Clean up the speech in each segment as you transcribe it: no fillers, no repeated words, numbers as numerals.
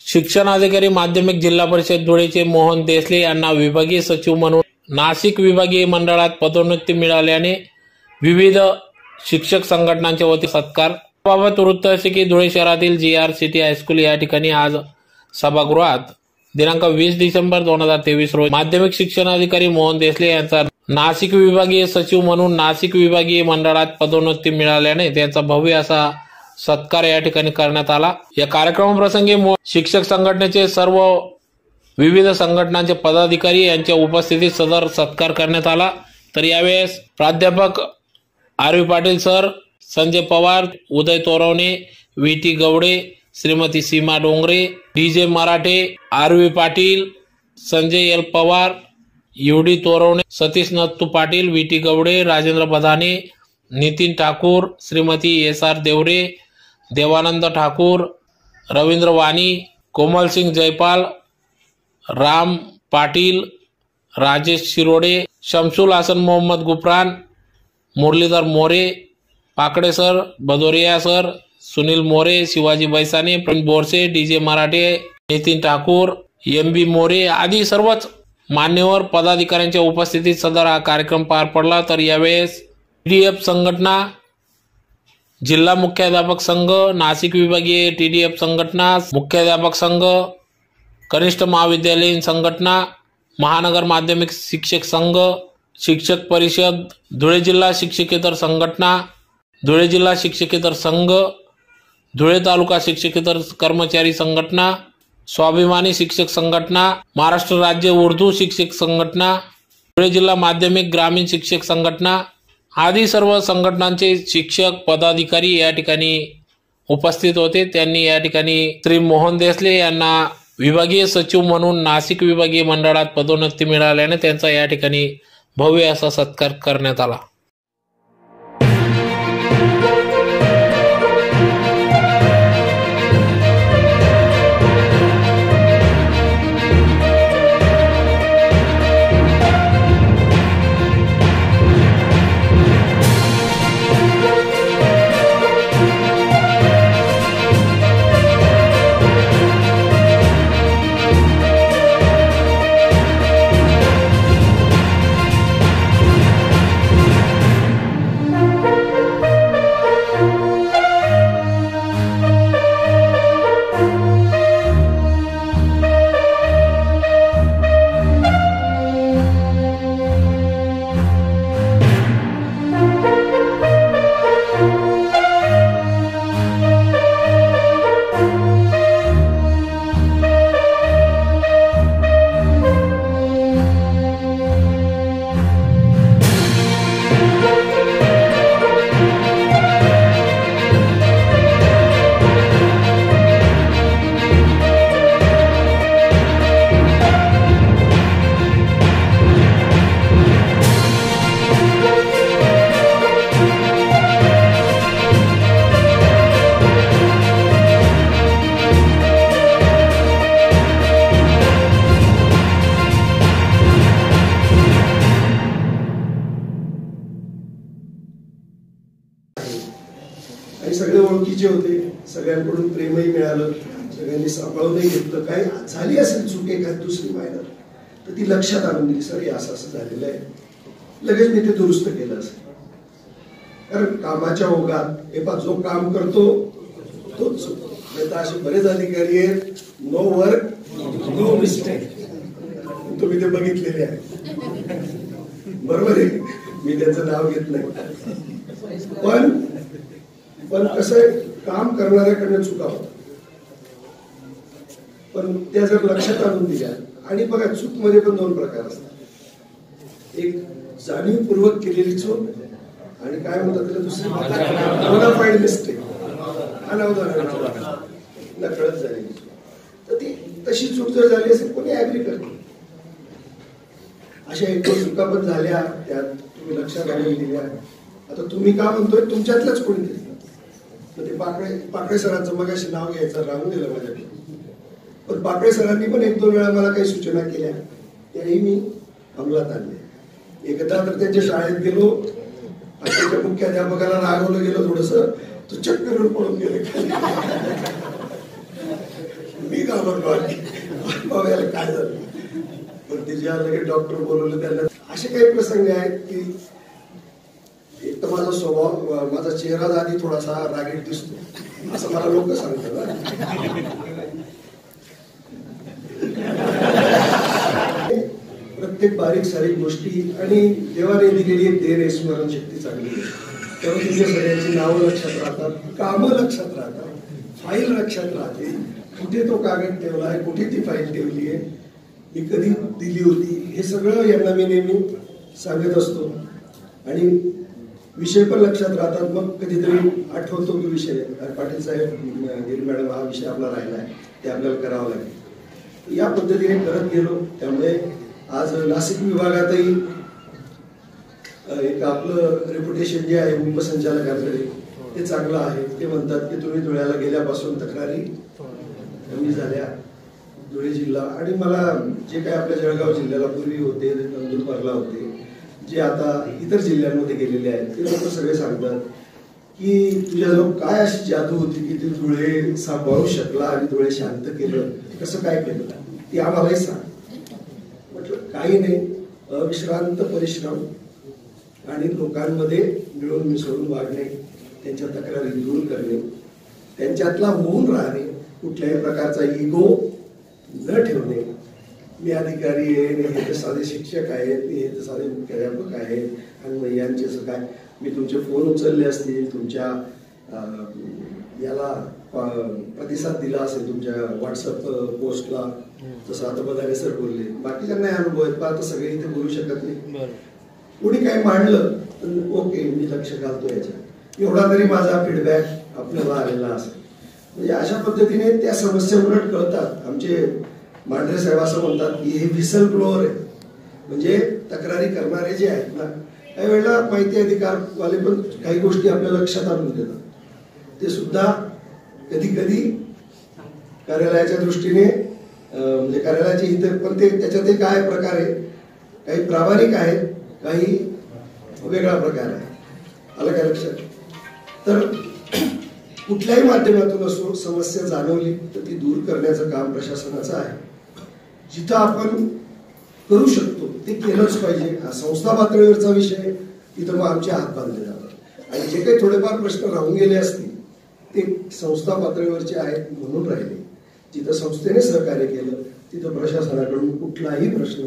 शिक्षणाधिकारी माध्यमिक जिल्हा परिषद धुळेचे मोहन देसले यांना विभागीय सचिव म्हणून नाशिक विभागीय मंडळात पदोन्नती मिळाल्याने विविध शिक्षक संघटनांच्या वतीने सत्कार। बाबत वृत्त असे की धुळे शहरातील GR सिटी हायस्कूल या ठिकाणी आज सभागृहात दिनांक 20 डिसेंबर 2023 रोजी माध्यमिक शिक्षणाधिकारी मोहन देसले यांचा नाशिक विभागीय सचिव म्हणून नाशिक विभागीय मंडळात पदोन्नती मिळाल्याने त्यांचा भव्य असा सत्कार या ठिकाणी करण्यात आला। या कार्यक्रमाप्रसंगी शिक्षक संघटनेचे सर्व विविध संघटनांचे पदाधिकारी यांच्या उपस्थितीत सदर सत्कार करण्यात आला। तर यावेळेस प्राध्यापक RV Patil sir, Sanjay Pawar, Uday Torwane, VT Gawde, Shrimati Seema Dongre, DJ Marathe, RV Patil, Sanjay L Pawar, UD Torwane, Satish Nattu Patil, VT Gawde, Rajendra Badhane, Nitin Thakur, Shrimati SR Deore, Devanand Thakur, Ravindra Wani, Komal Singh Jaipal, Ram Patil, Rajesh Shirode, Shamsul Hasan Mohammad Gufran, Muralidhar More, Pakade sir, Bhadoria sir, Sunil More, Shivaji Baisane, Pravin Borse, DJ Marathe, Nitin Thakur, MB More आदी सर्वच मान्यवर पदाधिकाऱ्यांच्या उपस्थितीत सदर हा कार्यक्रम पार पडला। तर यावेळेस TDF संघटना, जिल्हा मुख्याध्यापक संघ, नाशिक विभागीय TDF संघटना, मुख्याध्यापक संघ, कनिष्ठ महाविद्यालयीन संघटना, महानगर माध्यमिक शिक्षक संघ, शिक्षक परिषद, धुळे जिल्हा शिक्षकेतर संघटना, धुळे जिल्हा शिक्षकेतर संघ, धुळे तालुका शिक्षकेतर कर्मचारी संघटना, स्वाभिमानी शिक्षक संघटना, महाराष्ट्र राज्य उर्दू शिक्षक संघटना, धुळे जिल्हा माध्यमिक ग्रामीण शिक्षक संघटना आदी सर्व संघटनांचे शिक्षक पदाधिकारी या ठिकाणी उपस्थित होते। त्यांनी या ठिकाणी श्री मोहन देसले यांना विभागीय सचिव म्हणून नाशिक विभागीय मंडळात पदोन्नती मिळाल्याने त्यांचा या ठिकाणी भव्य असा सत्कार करण्यात आला। सगळे ओळखीचे होते, सगळ्यांकडून प्रेमही मिळालं, सगळ्यांनी सांभाळूनही घेतलं। काय झाली असेल चूक एखादी दुसरी मायनर तर ती लक्षात आणून दिली, सर हे असं असं झालेलं आहे, लगेच मी ते दुरुस्त केलं असेल। कारण कामाच्या ओघात जो काम करतो तोच चुकतो, नाही तर असे बरेच अधिकारी आहेत, नो वर्क नो मिस्टेक, तुम्ही ते बघितलेले आहे, बरोबर आहे, मी त्याचं नाव घेत नाही, पण कसं आहे, काम करणाऱ्याकडनं चुका होतात, पण त्या जर लक्षात आणून दिल्या, आणि बघा चूक मध्ये पण दोन प्रकार असतात, एक जाणीवपूर्वक केलेली चूक आणि काय म्हणतात त्याला दुसरी बोनाफाईड मिस्टेक, नकळत झालेली चूक। तर ती तशी चूक जर झाली असेल कोणी ऍग्री करते, अशा एक दोन चुका पण झाल्या, त्यात तुम्ही लक्षात आणून दिल्या। आता तुम्ही का म्हणतोय, तुमच्यातलंच कोणी ते पाकडे सरांचं मगाशी नाव घ्यायचं राहून दिलं माझ्याकडे, पण पाकडे सरांनी पण एक दोन वेळा मला काही सूचना केल्या, त्याही मी अंमलात आणले। एकदा तर त्यांच्या शाळेत गेलो, त्याच्या मुख्याध्यापकाला रागवलं गेलो थोडस, तो चक्कर पळून गेले, मी घाबरलो, बाबाला काय झालं, पण तिच्या लगेच डॉक्टर बोलवलं त्यांना. असे काही प्रसंग आहेत की एक तर माझा स्वभाव, माझा चेहरा आधी थोडासा रागीट दिसतो असं मला लोक सांगतात. प्रत्येक बारीक सारीक गोष्टी आणि देवाने दिलेली एक देर आहे स्मरणशक्ती चांगली, तेव्हा तुमच्या सगळ्यांची नावं लक्षात राहतात, कामं लक्षात राहतात, फाईल लक्षात राहते, कुठे तो कागद ठेवलाय, कुठे ती फाईल ठेवली आहे, मी कधी दिली होती, हे सगळं यांना मी नेहमी सांगत असतो. आणि विषय पण लक्षात राहतात. मग कधीतरी आठवतो की विषय, पाटील साहेब, गिरी मॅडम, हा विषय आपला राहिला आहे, ते आपल्याला करावं लागेल. या पद्धतीने करत गेलो. त्यामुळे आज नाशिक विभागातही एक आपलं रेप्युटेशन जे आहे उपसंचालकांकडे ते चांगलं आहे. ते म्हणतात की तुम्ही धुळ्याला गेल्यापासून तक्रारी कमी झाल्या, धुळे जिल्हा. आणि मला जे काय आपल्या जळगाव जिल्ह्याला पूर्वी होते, नंदुरबारला होते, जे आता इतर जिल्ह्यांमध्ये गेलेले आहेत, ते लोक सगळे सांगतात की तुझ्याजवळ काय अशी जादू होती की ते धुळे सांभाळू शकला आणि धुळे शांत केलं, कसं काय केलं, ती आम्हालाही सांग. म्हटलं काही नाही, अविश्रांत परिश्रम आणि लोकांमध्ये मिळून मिसळून वागणे, त्यांच्या तक्रारी दूर करणे, त्यांच्यातला होऊन राहणे, कुठल्याही प्रकारचा इगो न ठेवणे. मी अधिकारी आहे, हे तर साधे शिक्षक आहेत, हे तर साधे मुख्याध्यापक आहेत, आणि यांचे काय, मी तुमचे फोन उचलले असतील, तुमच्या याला प्रतिसाद दिला असेल, तुमच्या व्हॉट्सअप पोस्टला, जसं आता बदाने सर बोलले, बाकीच्यांना अनुभव आहेत, पण आता सगळे इथे बोलू शकत नाही. कोणी काही मांडलं तर ओके, मी लक्ष घालतो याच्यात, एवढा तरी माझा फीडबॅक आपल्याला आलेला असेल. म्हणजे अशा पद्धतीने त्या समस्या उलट कळतात. आमचे मांढरे साहेब असं म्हणतात की हे व्हिसल ब्लोअर आहे, म्हणजे तक्रारी करणारे जे आहेत ना, काही वेळेला माहिती अधिकारवाले पण काही गोष्टी आपल्या लक्षात आणून देतात. ते सुद्धा कधी कधी कार्यालयाच्या दृष्टीने, म्हणजे कार्यालयाचे इतर पण ते त्याच्यात काय प्रकार आहे, काही प्रामाणिक आहेत, काही वेगळा प्रकार आहे. आलं काय लक्षात? तर कुठल्याही माध्यमातून असो, समस्या जाणवली तर ती दूर करण्याचं काम प्रशासनाचं आहे. जिथं आपण करू शकतो ते केलंच पाहिजे. हा संस्था पातळीवरचा विषय, तिथं मग आमचे हात बांधले जातात. आणि जे काही थोडेफार प्रश्न राहून गेले असतील ते संस्था पातळीवरचे आहेत म्हणून राहिले. जिथं संस्थेने सहकार्य केलं तिथं प्रशासनाकडून कुठलाही प्रश्न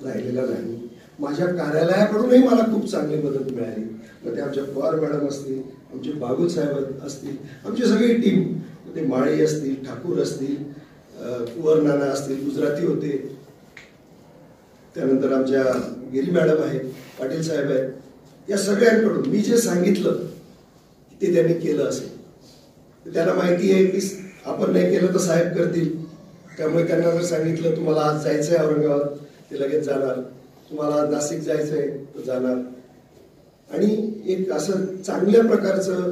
राहिलेला नाही. माझ्या कार्यालयाकडूनही मला खूप चांगली मदत मिळाली. मग ते आमच्या पवार मॅडम असतील, आमचे बागुल साहेब असतील, आमची सगळी टीम, ते माळी असतील, ठाकूर असतील, कुवर नाना असतील, गुजराती होते, त्यानंतर आमच्या गिरी मॅडम आहेत, पाटील साहेब आहेत, या सगळ्यांकडून मी जे सांगितलं ते त्यांनी केलं असेल. त्यांना माहिती आहे की आपण नाही केलं तर साहेब करतील, त्यामुळे त्यांना जर सांगितलं तुम्हाला आज जायचंय औरंगाबाद, ते लगेच जाणार, तुम्हाला आज नाशिक जायचंय तर जाणार. आणि एक असं चांगल्या प्रकारचं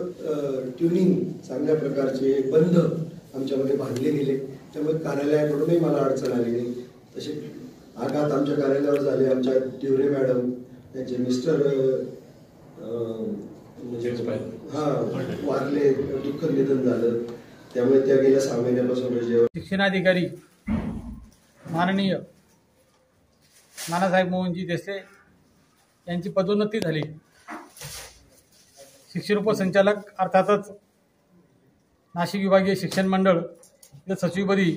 ट्युनिंग, चांगल्या प्रकारचे बंध आमच्यामध्ये बांधले गेले. त्यामुळे कार्यालयाकडूनही मला अडचण आली नाही. तसे आघात आमच्या कार्यालयावर झाले. आमच्या तिवरे मॅडम, त्यांचे मिस्टर वारले, दुःखद निधन झालं, त्यामुळे त्या गेल्या 6 महिन्यापासून रजेवर. शिक्षणाधिकारी माननीय नानासाहेब मोहनजी देसले यांची पदोन्नती झाली. शिक्षण उपसंचालक अर्थातच नाशिक विभागीय शिक्षण मंडळ सचिवपदी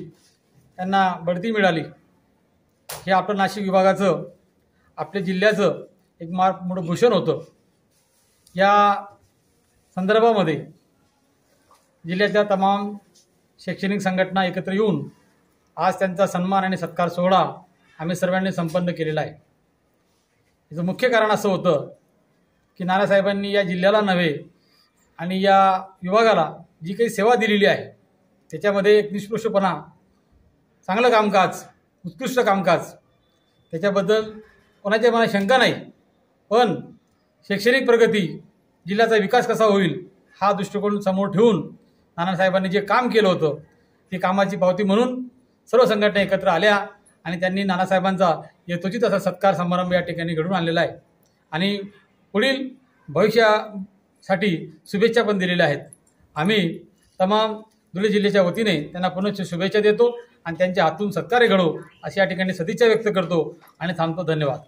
त्यांना बढती मिळाली. हे आपलं नाशिक विभागाचं, आपल्या जिल्ह्याचं एक मोठं भूषण होतं. या संदर्भामध्ये जिल्ह्याच्या तमाम शैक्षणिक संघटना एकत्र येऊन आज त्यांचा सन्मान आणि सत्कार सोहळा आम्ही सर्वांनी संपन्न केलेला आहे. याचं मुख्य कारण असं होतं की नानासाहेबांनी या जिल्ह्याला नव्हे आणि या विभागाला जी काही सेवा दिलेली आहे त्याच्यामध्ये एक निष्पक्षपणा, चांगलं कामकाज, उत्कृष्ट कामकाज, त्याच्याबद्दल कोणाच्या मनात शंका नाही. पण शैक्षणिक प्रगती, जिल्ह्याचा विकास कसा होईल हा दृष्टिकोन समोर ठेवून नानासाहेबांनी जे काम केलं होतं ती कामाची पावती म्हणून सर्व संघटना एकत्र आल्या आणि त्यांनी नानासाहेबांचा यथोचित असा सत्कार समारंभ या ठिकाणी घडून आणलेला आहे. आणि पुढील भविष्यासाठी शुभेच्छा पण दिलेल्या आहेत. आम्ही तमाम धुळे जिल्ह्याच्या वतीने त्यांना पुनश्च शुभेच्छा देतो आणि त्यांच्या हातून सत्कार्य घडो अशी या ठिकाणी सदिच्छा व्यक्त करतो आणि थांबतो. धन्यवाद.